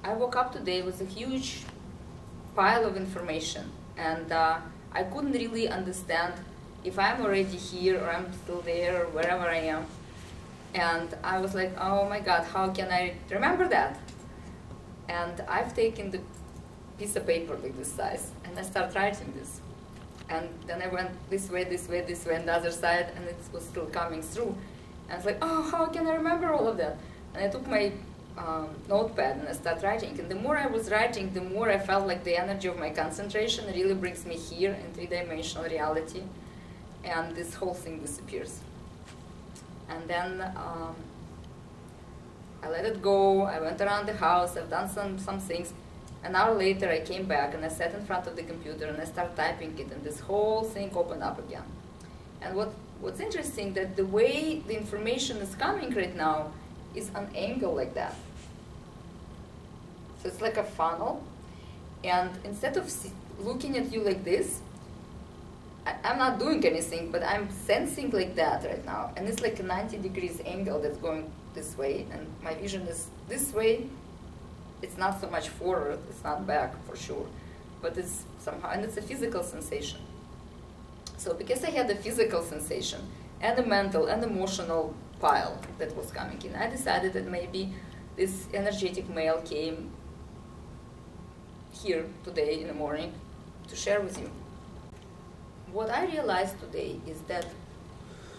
I woke up today with a huge pile of information, and I couldn't really understand if I'm already here or I'm still there or wherever I am. And I was like, oh my God, how can I remember that? And I've taken the piece of paper like this size, and I start writing this. And then I went this way, this way, this way, and the other side, and it was still coming through. And I was like, oh, how can I remember all of that? And I took my notepad and I started writing. And the more I was writing, the more I felt like the energy of my concentration really brings me here in three-dimensional reality. And this whole thing disappears. And then I let it go. I went around the house. I've done some things. An hour later, I came back and I sat in front of the computer and I started typing it, and this whole thing opened up again. And what's interesting, that the way the information is coming right now is an angle like that. So it's like a funnel, and instead of looking at you like this, I'm not doing anything, but I'm sensing like that right now. And it's like a 90 degrees angle that's going this way, and my vision is this way. It's not so much forward, it's not back for sure, but it's somehow, and it's a physical sensation. So because I had a physical sensation and a mental and emotional pile that was coming in, I decided that maybe this energetic mail came here today in the morning to share with you. What I realized today is that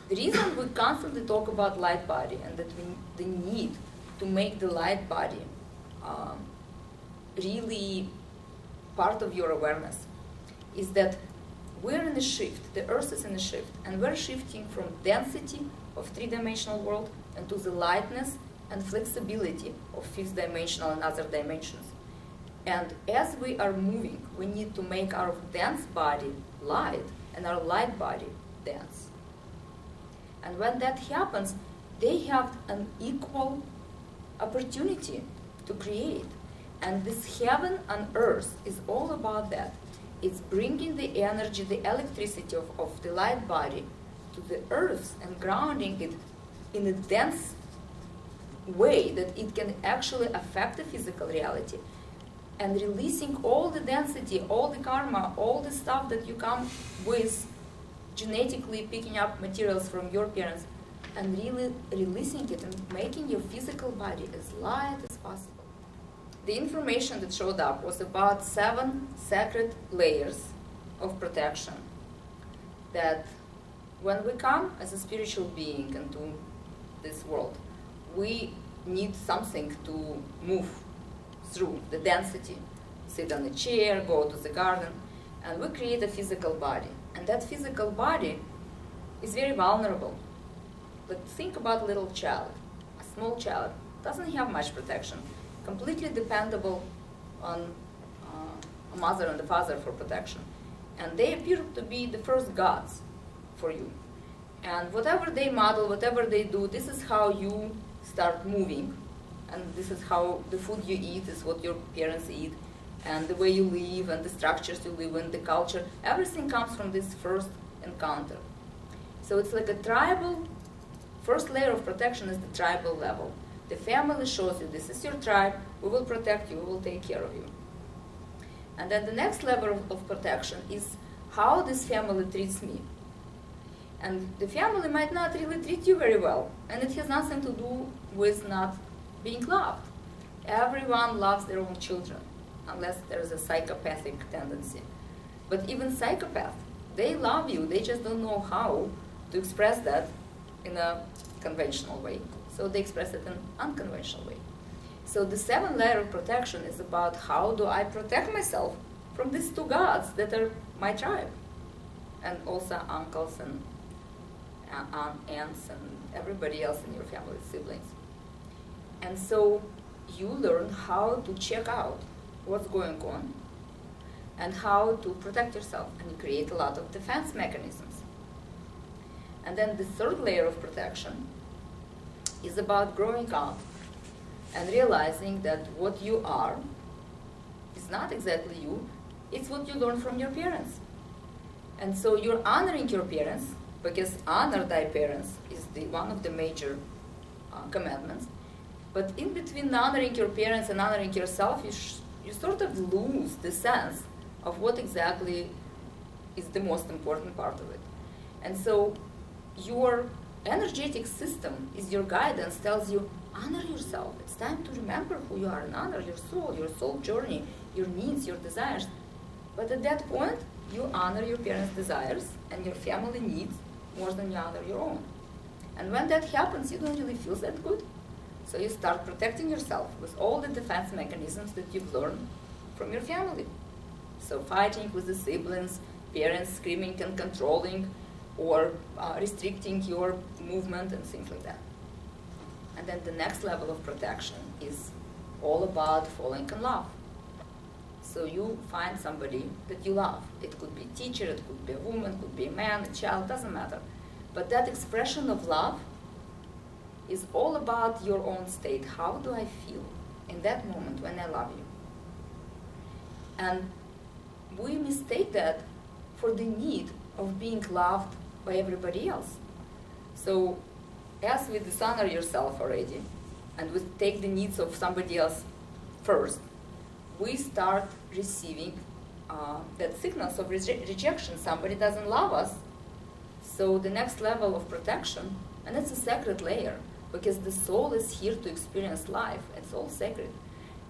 the reason we constantly talk about light body and that the need to make the light body really part of your awareness is that we're in a shift, the earth is in a shift, and we're shifting from density of three-dimensional world into the lightness and flexibility of fifth dimensional and other dimensions. And as we are moving, we need to make our dense body light and our light body dense. And when that happens, they have an equal opportunity to create. And this heaven on earth is all about that. It's bringing the energy, the electricity of the light body to the earth and grounding it in a dense way that it can actually affect the physical reality, and releasing all the density, all the karma, all the stuff that you come with genetically picking up materials from your parents, and really releasing it and making your physical body as light as possible. The information that showed up was about 7 sacred layers of protection that when we come as a spiritual being into this world, we need something to move through the density. Sit on a chair, go to the garden, and we create a physical body. And that physical body is very vulnerable. But think about a little child. A small child doesn't have much protection, completely dependable on a mother and a father for protection. And they appear to be the first gods for you. And whatever they model, whatever they do, this is how you start moving. And this is how the food you eat is what your parents eat. And the way you live and the structures you live in, the culture, everything comes from this first encounter. So it's like a tribal, first layer of protection is the tribal level. The family shows you, this is your tribe, we will protect you, we will take care of you. And then the next level of protection is how this family treats me. And the family might not really treat you very well, and it has nothing to do with not being loved. Everyone loves their own children, unless there is a psychopathic tendency. But even psychopaths, they love you, they just don't know how to express that in a conventional way. So they express it in an unconventional way. So the 7th layer of protection is about how do I protect myself from these 2 gods that are my tribe, and also uncles and aunts and everybody else in your family, siblings. And so you learn how to check out what's going on and how to protect yourself, and you create a lot of defense mechanisms. And then the 3rd layer of protection is about growing up and realizing that what you are is not exactly you, it's what you learn from your parents. And so you're honoring your parents, because honor thy parents is one of the major commandments, But in between honoring your parents and honoring yourself, you sort of lose the sense of what exactly is the most important part of it. And so your energetic system is your guidance, tells you, honor yourself. It's time to remember who you are and honor your soul journey, your needs, your desires. But at that point, you honor your parents' desires and your family needs more than you honor your own. And when that happens, you don't really feel that good. So you start protecting yourself with all the defense mechanisms that you've learned from your family. So fighting with the siblings, parents screaming and controlling, or restricting your movement and things like that. And then the next level of protection is all about falling in love. So you find somebody that you love. It could be a teacher, it could be a woman, it could be a man, a child, doesn't matter. But that expression of love is all about your own state. How do I feel in that moment when I love you? And we mistake that for the need of being loved by everybody else. So as we dishonor yourself already, and we take the needs of somebody else first, we start receiving that signals of rejection. Somebody doesn't love us. So the next level of protection, and it's a sacred layer, because the soul is here to experience life. It's all sacred.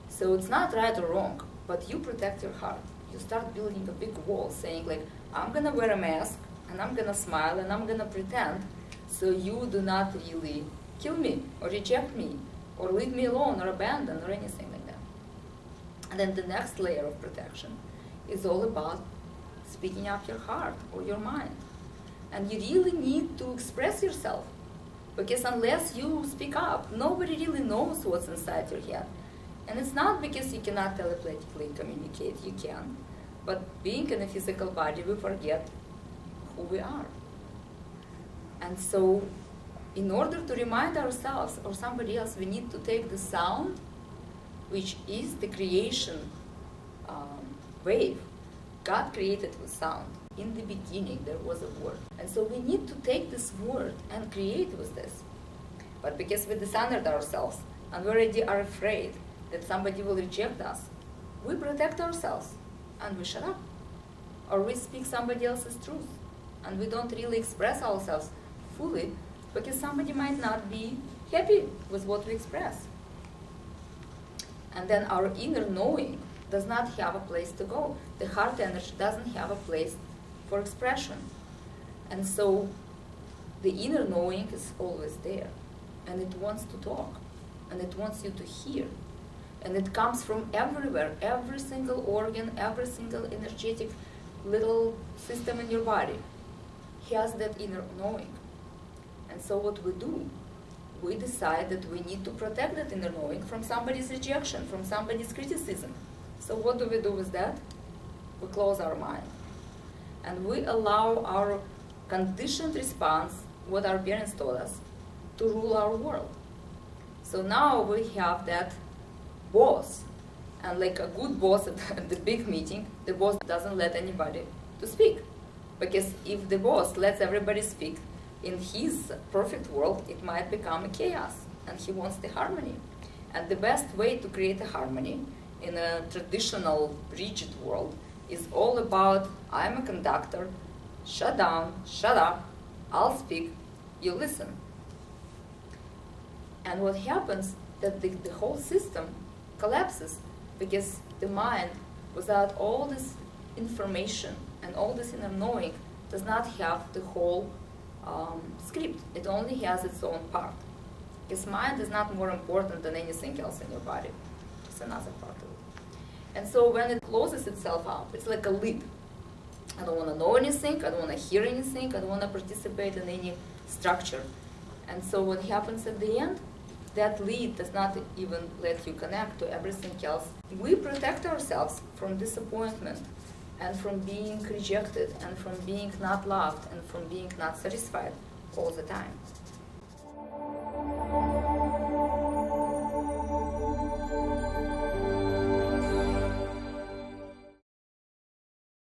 So it's not right or wrong, but you protect your heart. You start building a big wall, saying like, I'm gonna wear a mask, and I'm gonna smile, and I'm gonna pretend, so you do not really kill me, or reject me, or leave me alone, or abandon, or anything like that. And then the next layer of protection is all about speaking up your heart or your mind. And you really need to express yourself, because unless you speak up, nobody really knows what's inside your head. And it's not because you cannot telepathically communicate, you can. But being in a physical body, we forget who we are. And so in order to remind ourselves or somebody else, we need to take the sound, which is the creation wave. God created with sound. In the beginning, there was a word. And so we need to take this word and create with this. But because we dishonored ourselves and we already are afraid that somebody will reject us, we protect ourselves and we shut up. Or we speak somebody else's truth and we don't really express ourselves fully because somebody might not be happy with what we express. And then our inner knowing does not have a place to go. The heart energy doesn't have a place for expression. And so the inner knowing is always there. And it wants to talk. And it wants you to hear. And it comes from everywhere. Every single organ, every single energetic little system in your body has that inner knowing. And so what we do, we decide that we need to protect that inner knowing from somebody's rejection, from somebody's criticism. So what do we do with that? We close our mind. And we allow our conditioned response, what our parents taught us, to rule our world. So now we have that boss. And like a good boss at the big meeting, the boss doesn't let anybody to speak. Because if the boss lets everybody speak, in his perfect world, it might become a chaos. And he wants the harmony. And the best way to create a harmony in a traditional, rigid world is all about, I'm a conductor, shut down, shut up, I'll speak, you listen. And what happens, that the whole system collapses because the mind, without all this information and all this inner knowing, does not have the whole script. It only has its own part. Because mind is not more important than anything else in your body. It's another part of it. And so when it closes itself up, it's like a lid. I don't want to know anything, I don't want to hear anything, I don't want to participate in any structure. And so what happens at the end, that lid does not even let you connect to everything else. We protect ourselves from disappointment and from being rejected and from being not loved and from being not satisfied all the time.